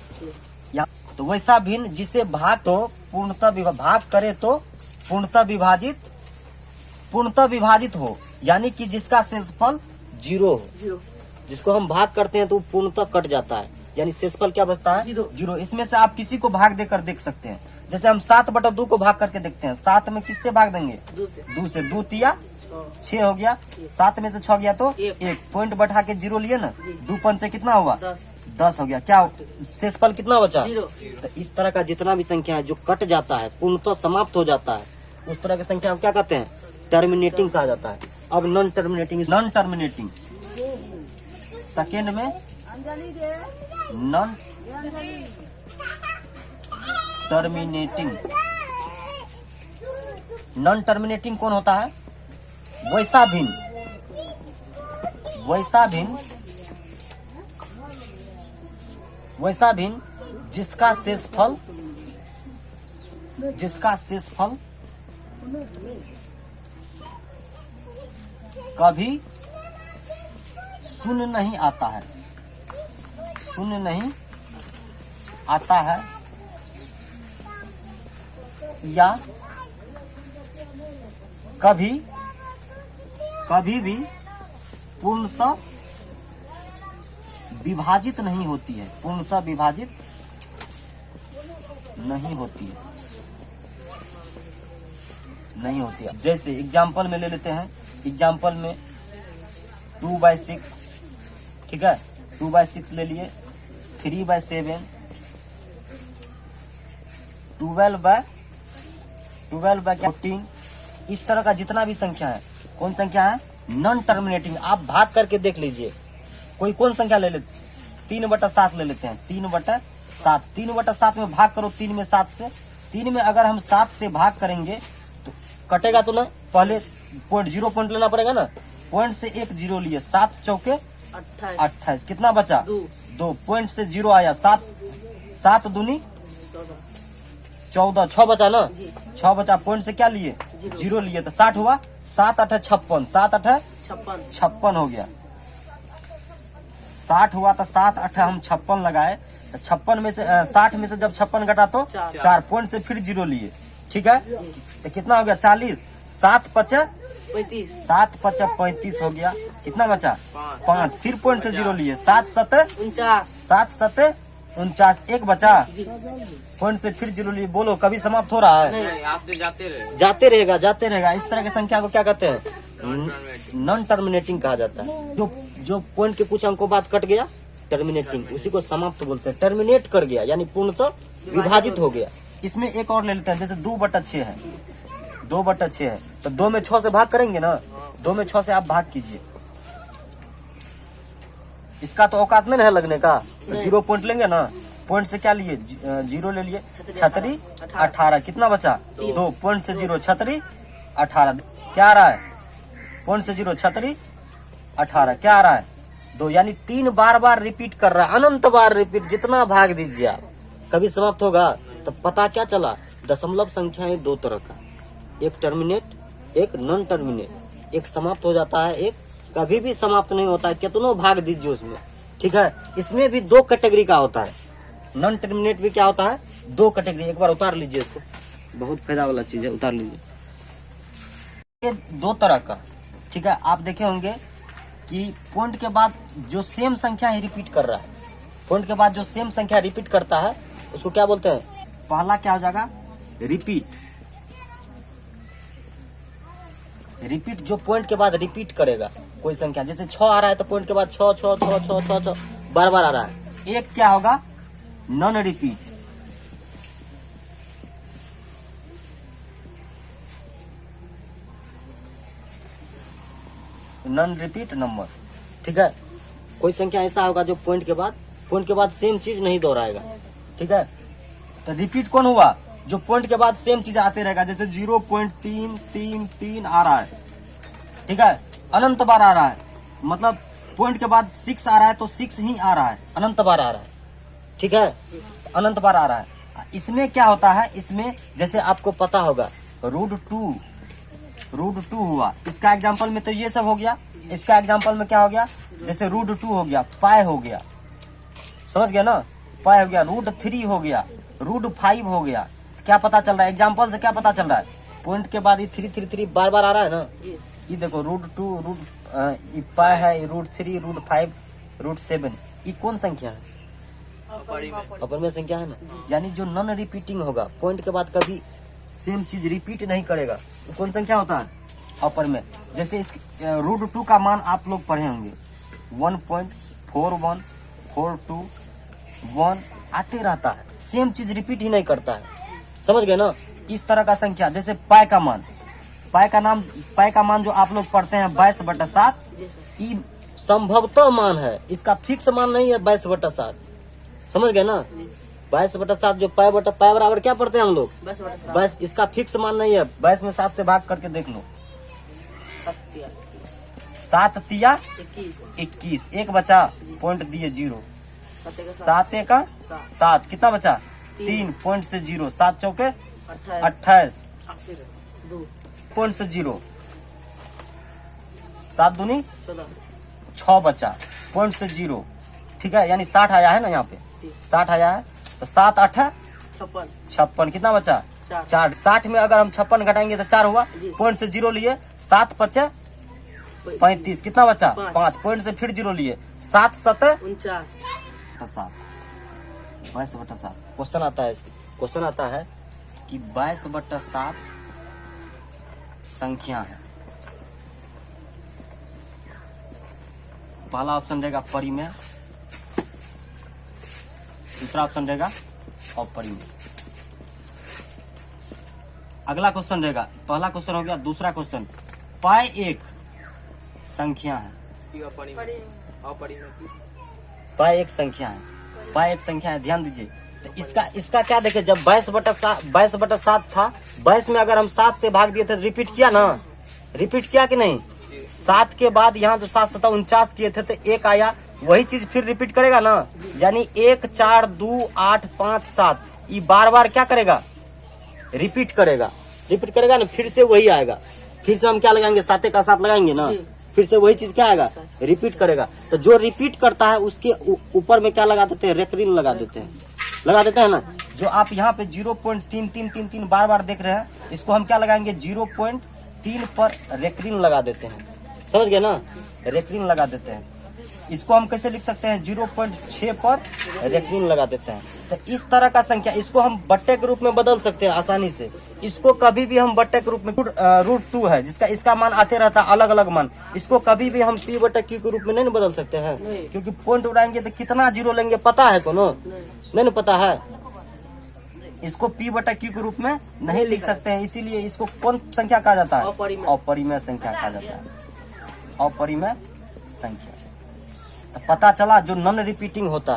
या तो वैसा भिन्न जिसे भाग तो पूर्णतः भाग करे तो पूर्णतः विभाजित हो, यानी कि जिसका शेषफल जीरो हो। जिसको हम भाग करते हैं तो पूर्णतः कट जाता है, यानी शेषफल क्या बचता है? जीरो। इसमें से आप किसी को भाग देकर देख सकते हैं। जैसे हम 7/2 को भाग करके देखते हैं। 7 में किससे भाग देंगे? 2 से। 2 तिया 6 हो गया। 7 में से 6 गया तो 1 पॉइंट बैठा के 0 लिए ना, 2 पंचे कितना हुआ? 10 हो गया। क्या शेषफल कितना बचा? तो इस तरह का जितना भी संख्या है जो कट जाता है, पूर्णतः समाप्त हो जाता है, उस तरह की संख्या क्या कहते हैं? टर्मिनेटिंग कहा जाता है। अब नॉन टर्मिनेटिंग सेकेंड में नॉन टर्मिनेटिंग कौन होता है? वैसा भिन्न जिसका शेषफल कभी शून्य नहीं आता है, शून्य नहीं आता है, या कभी भी पूर्णतः विभाजित नहीं होती है, पूर्णतः विभाजित नहीं होती है। जैसे एग्जाम्पल में ले लेते हैं, एग्जाम्पल में 2/6, ठीक है, 2/6 ले लिए, 3/7, 12/14, इस तरह का जितना भी संख्या है, कौन संख्या है, नॉन टर्मिनेटिंग। आप भाग करके देख लीजिए, कोई कौन संख्या ले लेते, 3/7 ले लेते हैं, 3/7, 3/7 में भाग करो 3 में 7 से, 3 में अगर हम 7 से भाग करेंगे तो कटेगा तो ना, पहले पॉइंट 0 पॉइंट लेना पड़ेगा ना, पॉइंट से 1 0 लिए, 7 चौके 28, कितना बचा, 2 पॉइंट से 0 आया, 7 दूनी 14, 6 बचा ना, 6 बचा, पॉइंट से क्या लिए, 0 लिए, तो 60 हुआ, 7 8 56, 7 8 56 हो गया, 60 हुआ तो 7 8 हम 56 लगाए, तो 56 में से 60 में से जब 56 घटा तो 4 पॉइंट से फिर 0 लिए, ठीक है, तो कितना हो गया, 40, 7 5 35 हो गया, कितना बचा, 5, फिर पॉइंट से 0 लिए, 7 7 49, 1 बचा, पॉइंट से फिर 0 लिए। बोलो कभी समाप्त हो रहा है, नहीं, आप तो जाते रहेगा। इस तरह की संख्या को क्या कहते हैं, नॉन टर्मिनेटिंग कहा जाता है। जो पॉइंट के कुछ अंकों बाद कट गया, टर्मिनेटिंग, उसी को समाप्त बोलते हैं। टर्मिनेट कर गया यानी पूर्णतः विभाजित हो गया। इसमें एक और ले लेते हैं, जैसे 2/6 है, 2/6 है, तो 2 में 6 से भाग करेंगे ना, 2 में 6 से आप भाग कीजिए, इसका तो औकात नहीं है लगने का, तो 0 पॉइंट लेंगे ना, पॉइंट से क्या लिए, 0 ले लिए, 36 18, कितना बचा, 2 पॉइंट से 0 36 18, क्या आ रहा है, पॉइंट से 0 36 18, क्या आ रहा है, 2, यानी 3 बार रिपीट कर रहा है, अनंत बार रिपीट, जितना भाग दीजिए आप, कभी समाप्त होगा। तो पता क्या चला, दशमलव संख्याएं 2 तरह का, एक टर्मिनेट, एक नॉन टर्मिनेट, एक समाप्त हो जाता है, एक कभी भी समाप्त नहीं होता है, कितनों भाग दीजिए उसमें, ठीक है। इसमें भी 2 कैटेगरी का होता है, नॉन टर्मिनेट भी क्या होता है, 2 कैटेगरी। एक बार उतार लीजिए इसको, बहुत फायदा वाला चीज है, उतार लीजिए। ये 2 तरह का, ठीक है। आप देखे होंगे कि पॉइंट के बाद जो सेम संख्या ही रिपीट कर रहा है, पॉइंट के बाद जो सेम संख्या रिपीट करता है उसको क्या बोलते हैं, पहला क्या हो जाएगा, रिपीट। रिपीट जो पॉइंट के बाद रिपीट करेगा कोई संख्या, जैसे 6 आ रहा है तो पॉइंट के बाद 6 6 6 6 6 6 बार आ रहा है। एक क्या होगा, non repeat. Non repeat number, ठीक है। कोई संख्या ऐसा होगा जो पॉइंट के बाद सेम चीज नहीं दोहराएगा, ठीक है। तो रिपीट कौन हुआ, जो पॉइंट के बाद सेम चीज आते रहेगा, जैसे 0.333 आ रहा है, ठीक है, अनंत बार आ रहा है, मतलब पॉइंट के बाद 6 आ रहा है तो 6 ही आ रहा है, अनंत बार आ रहा है, ठीक है, अनंत बार आ रहा है। इसमें क्या होता है, इसमें जैसे आपको पता होगा √2 हुआ, इसका एग्जाम्पल में तो ये सब हो गया, इसका एग्जाम्पल में क्या हो गया, जैसे √2 हो गया, पाई हो गया, समझ गया ना, पाई हो गया, √3 हो गया, √5 हो गया। क्या पता चल रहा है, एग्जाम्पल से क्या पता चल रहा है, पॉइंट के बाद ये 3 बार आ रहा है ना, ये देखो √2 पाई है, √3 √5 √7, ये कौन संख्या है, अपर में संख्या है ना, यानी जो नॉन रिपीटिंग होगा, पॉइंट के बाद कभी सेम चीज रिपीट नहीं करेगा, तो कौन संख्या होता है, अपर में। जैसे इस √2 का मान आप लोग पढ़े होंगे, 1.4142 आते रहता है, सेम चीज रिपीट ही नहीं करता है, समझ गए ना। इस तरह का संख्या, जैसे पाई का मान जो आप लोग पढ़ते हैं 22/7, ये संभवतः मान है, इसका फिक्स मान नहीं है 22/7, समझ गए ना। 22/7 जो पाई बराबर क्या पढ़ते हैं हम लोग, 22, इसका फिक्स मान नहीं है। 22 में 7 से भाग करके देख लो, 7 तिया 21, 1 बचा, पॉइंट दिए 0, 7 का 7, कितना बचा, 3 पॉइंट से 0, 7 चौके 28, 2 पॉइंट से 0, 7 दूनी 14 6 बचा, पॉइंट से 0, ठीक है, यानी 60 आया है ना, यहाँ पे 60 आया है, तो 7 8 56, कितना बचा 4। 60 में अगर हम 56 घटाएंगे तो 4 हुआ, पॉइंट से 0 लिए, 7 5 35, कितना बचा 5, पॉइंट से फिर 0 लिए, 7 7 49, 22/7। क्वेश्चन आता है कि 22/7 संख्या है। पहला ऑप्शन रहेगा परिमेय, दूसरा ऑप्शन रहेगा अपरिमेय। अगला क्वेश्चन रहेगा, पहला क्वेश्चन हो गया, दूसरा क्वेश्चन, पाई एक संख्या है, पाई एक संख्या है, पाई एक संख्या है, ध्यान दीजिए। तो इसका क्या देखे, जब 22/7 था, 22 में अगर हम 7 से भाग दिए थे तो रिपीट किया ना, रिपीट किया कि नहीं, 7 के बाद यहाँ जो 7 7 49 किए थे तो 1 आया, वही चीज फिर रिपीट करेगा ना, यानी 1 4 2 8 5 7, ये बार बार क्या करेगा, रिपीट करेगा ना, फिर से वही आएगा, फिर से हम क्या लगाएंगे, 7 का 7 लगाएंगे ना, फिर से वही चीज क्या आएगा, रिपीट करेगा। तो जो रिपीट करता है उसके ऊपर में क्या लगा देते हैं, रेकरिन लगा देते हैं ना। जो आप यहाँ पे 0.3333 बार बार देख रहे हैं, इसको हम क्या लगाएंगे, 0.3 पर रेकरिन लगा देते हैं, समझ गए ना, रेकरिन लगा देते हैं। इसको हम कैसे लिख सकते हैं, 0.6 पर रेकरिन लगा देते हैं। तो इस तरह का संख्या, इसको हम बट्टे के रूप में बदल सकते हैं आसानी से। इसको कभी भी हम बट्टे के रूप में, √2 है जिसका इसका मान आते रहता है अलग अलग मान, इसको कभी भी हम P/Q के रूप में नहीं बदल सकते हैं, क्योंकि पॉइंट उड़ाएंगे तो कितना 0 लेंगे पता है कोनो, नहीं पता है, इसको P/Q के रूप में नहीं लिख सकते हैं, इसीलिए इसको कौन संख्या कहा जाता है, अपरिमेय संख्या कहा जाता है, अपरिमेय संख्या। तो पता चला जो नॉन रिपीटिंग होता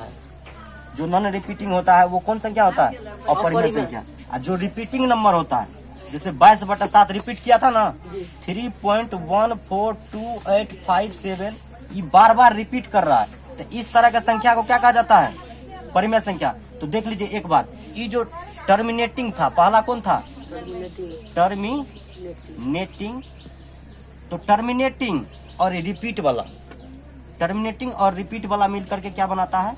है, वो कौन संख्या होता है, अपरिमेय संख्या। और जो रिपीटिंग नंबर होता है, जैसे 22/7 रिपीट किया था ना, 3.142857, ये बार बार रिपीट कर रहा है, तो इस तरह के संख्या को क्या कहा जाता है, परिमेय संख्या। तो देख लीजिए एक बार, ये जो टर्मिनेटिंग था, पहला कौन था, टर्मिनेटिंग, तो टर्मिनेटिंग और रिपीट वाला मिल करके क्या बनाता है,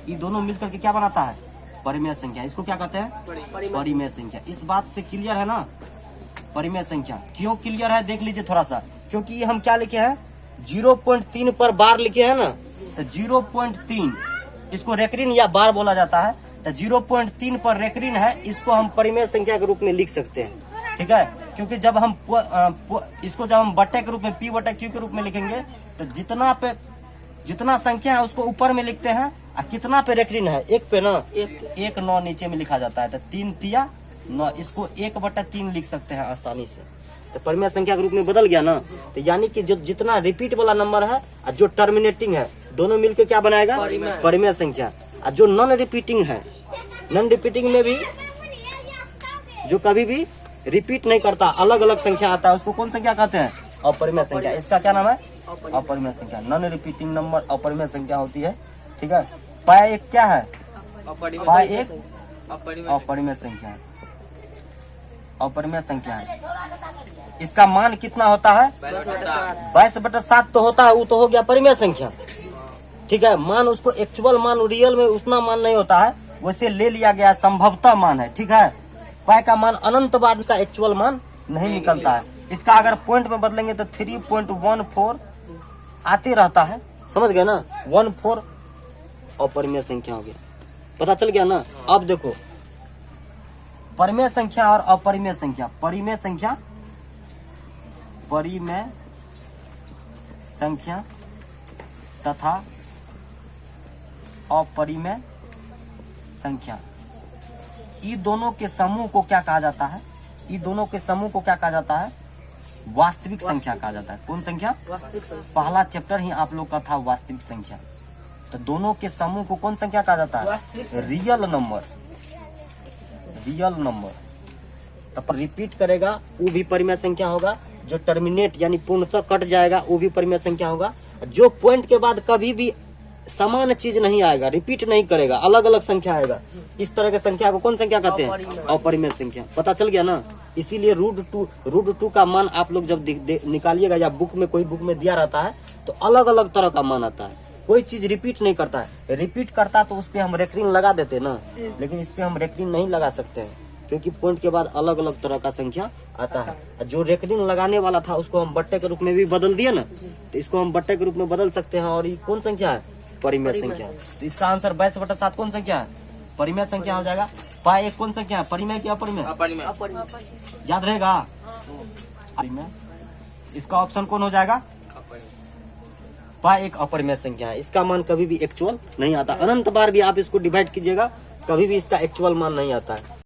ये दोनों मिल करके क्या बनाता है, परिमेय संख्या। इसको क्या कहते हैं, परिमेय संख्या। इस बात से क्लियर है ना, परिमेय संख्या क्यों क्लियर है, देख लीजिए थोड़ा सा, क्योंकि ये हम क्या लिखे हैं, 0.3 पर बार लिखे हैं ना, तो 0.3 इसको रेकरिन या बार बोला जाता है, तो 0.3 पर रेकरिन है, इसको हम परिमेय संख्या के रूप में लिख सकते हैं, ठीक है। क्योंकि जब हम इसको जब हम बट्टे के रूप में P/Q के रूप में लिखेंगे, तो जितना संख्या है उसको ऊपर में लिखते हैं, और कितना पे रेकरिन है, एक पे ना, एक 9 नीचे में लिखा जाता है, तो 3 तिया 9, इसको 1/3 लिख सकते हैं आसानी से। तो परिमेय संख्या के रूप में बदल गया ना, तो यानी कि जो जितना रिपीट वाला नंबर है और जो टर्मिनेटिंग है, दोनों मिलकर क्या बनाएगा, परिमेय संख्या। और जो नॉन रिपीटिंग है, नॉन रिपीटिंग में भी जो कभी भी रिपीट नहीं करता, अलग अलग संख्या आता है, उसको कौन संख्या कहते हैं, अपरिमेय संख्या। इसका क्या नाम है, अपरिमेय संख्या। नॉन रिपीटिंग नंबर अपरिमेय संख्या होती है, ठीक है। पाई एक क्या है, पाई एक अपरिमेय संख्या है, अपरिमेय संख्या है। इसका मान कितना होता है, 22/7 तो होता है, वो तो हो गया परिमेय संख्या, ठीक है। मान उसको एक्चुअल मान, रियल में उतना मान नहीं होता है, वैसे ले लिया गया, संभवतः मान है, ठीक है। पाई का मान अनंत बार इसका एक्चुअल मान नहीं निकलता है। इसका अगर पॉइंट में बदलेंगे तो 3.14 आते रहता है, समझ गए ना, 14 अपरिमेय संख्या हो गया, पता चल गया ना। अब देखो परिमेय संख्या और अपरिमेय संख्या, परिमेय संख्या तथा अपरिमेय संख्या, ये दोनों के समूह को क्या कहा जाता है, ये दोनों के समूह को क्या कहा जाता है, वास्तविक संख्या कहा जाता है। कौन संख्या, वास्तविक संख्या। पहला चैप्टर ही आप लोग का था वास्तविक संख्या। तो दोनों के समूह को कौन संख्या कहा जाता है, रियल नंबर, रियल नंबर। तो रिपीट करेगा वो भी परिमेय संख्या होगा, जो टर्मिनेट यानी पूर्णतः कट जाएगा वो भी परिमेय संख्या होगा, जो पॉइंट के बाद कभी भी समान चीज नहीं आएगा, रिपीट नहीं करेगा, अलग अलग संख्या आएगा। इस तरह के संख्या को कौन संख्या कहते हैं? अपरिमेय संख्या। पता चल गया ना। इसीलिए रूट टू का मान आप लोग जब निकालिएगा या बुक में कोई बुक में दिया रहता है तो अलग अलग तरह का मान आता है। कोई चीज रिपीट नहीं करता है। रिपीट करता तो उस पे हम रेकरिंग लगा देते ना, लेकिन इस पे हम रेकरिंग नहीं लगा सकते हैं क्योंकि पॉइंट के बाद अलग अलग तरह का संख्या आता है। जो रेकरिंग लगाने वाला था उसको हम बट्टे के रूप में भी बदल दिए ना, तो इसको हम बट्टे के रूप में बदल सकते हैं। और ये कौन संख्या है? परिमेय संख्या। तो इसका आंसर 22/7 कौन संख्या है? परिमेय संख्या हो जाएगा। पाई एक कौन संख्या है? परिमेय की अपरिमेय? याद रहेगा। परिमेय। इसका ऑप्शन कौन हो जाएगा? पाई एक अपरिमेय संख्या है। इसका मान कभी भी एक्चुअल नहीं आता। अनंत बार भी आप इसको डिवाइड कीजिएगा, कभी भी इसका एक्चुअल मान नहीं आता है।